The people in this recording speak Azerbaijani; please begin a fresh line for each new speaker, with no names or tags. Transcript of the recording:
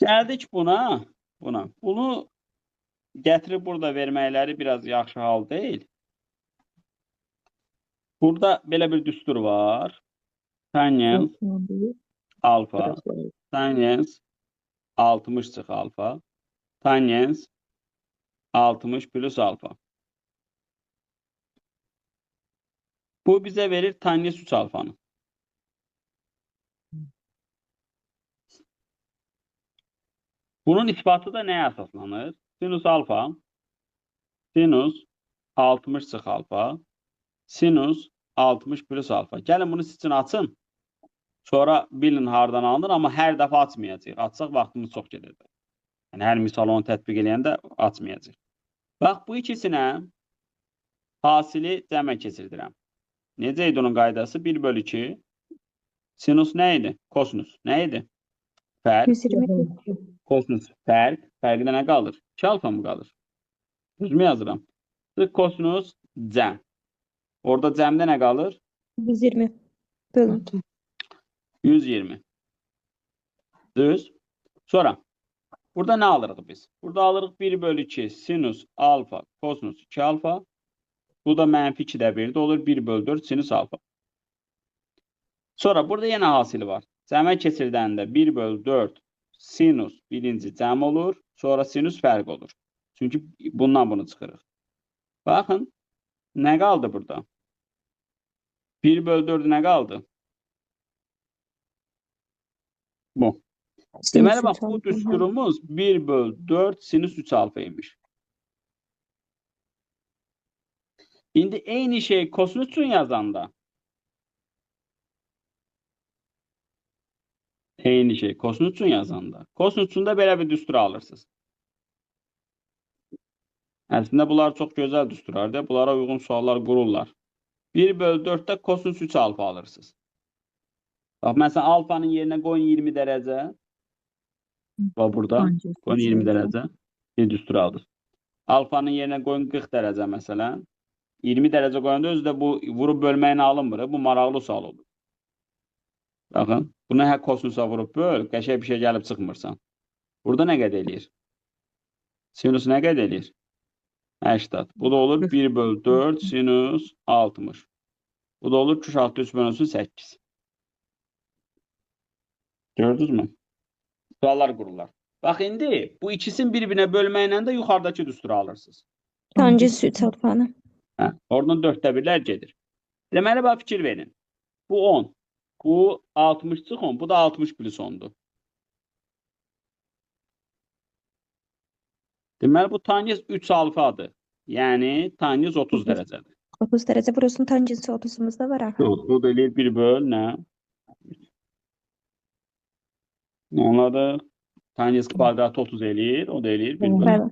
Gəldik buna. Bunu gətirib burada verməkləri biraz yaxşı hal deyil. Burada belə bir düstur var. Tangents alfa, tangents 60 çıx alfa, tangents 60 plus alfa. Bu bizə verir tangents 3 alfanı. Bunun isbatı da nəyə əsaslanır? Sinus alfa, sinus 60 çıx alfa, sinus 60 plus alfa. Gəlin bunu siz üçün açın. Sonra bilin hardan alınır, amma hər dəfə açmayacaq. Açsaq vaxtımız çox gedir. Yəni hər misal onu tətbiq eləyəndə açmayacaq. Bax, bu ikisinə hasili cəmə keçirdirəm. Necə idi onun qaydası? 1/2. Sinus nə idi? Kosinus nə idi? Fərq.
120.
Kosinus fərq. Fərqdə nə qalır? 2 alfa mı qalır? Düzmü yazıram? Kosinus cəm. Orada cəmdə nə qalır?
120 bölün.
120. Düz. Sonra burada nə alırıq biz? Burada alırıq 1/2 sinus alfa kosinus 2 alfa. Bu da mənfi 2-də 1'də olur 1/4 sinus alfa. Sonra burada yenə hasili var. Cəmə keçirdəndə 1/4 sinus birinci cəm olur. Sonra sinus fərq olur. Çünki bundan bunu çıxırıq. Baxın. Nə qaldı burada? 1/4 nə qaldı? Bu. Deməli bax, bu düsturumuz 1/4 sinüs 3 alfa imiş. İndi eyni şey kosinüs üçün yazanda. Eyni şey kosinüs üçün yazanda. Kosinüs üçün də belə bir düstur alırsınız. Əslində bunlar çox gözəl düsturlardır. Bunlara uyğun suallar qururlar. 1/4'də kosinüs 3 alfa alırsınız. Bax, məsələn, alfanın yerinə qoyun 20 dərəcə. Bax, burada qoyun 20 dərəcə. Bir düstur alır. Alfanın yerinə qoyun 40 dərəcə məsələn. 20 dərəcə qoyanda özü də bu vurub bölməyinə alınmır. Bu maraqlı sual olur. Baxın, bunu hər kosinusa vurub böl, qəşəng bir şey gəlib çıxmırsan. Burada nə qədər eləyir? Sinus nə qədər eləyir? 80. Bu da olur 1/4 sinus 60. Bu da olur 2/3 bölünsün 8. Gördünüz mü? Suallar qururlar. Bax, indi bu ikisini bir-birinə bölməklə də yuxarıdakı düsturu alırsınız.
Tangents 3 alfanı.
Oradan 4/1'lər gedir. Deməli, bax, fikir verin. Bu 10. Bu 60 çıx 10. Bu da 60 plus 10'dur. Deməli, bu tangents 3 alfadır. Yəni, tangents 30 dərəcədir.
30 derece. Burasının tangensi 30'umuz da var.
Bu da eləyir 1 böl nə? Onlarda tangents kvadratı 30 eləyir. O da eləyir 1 böl.
Evet.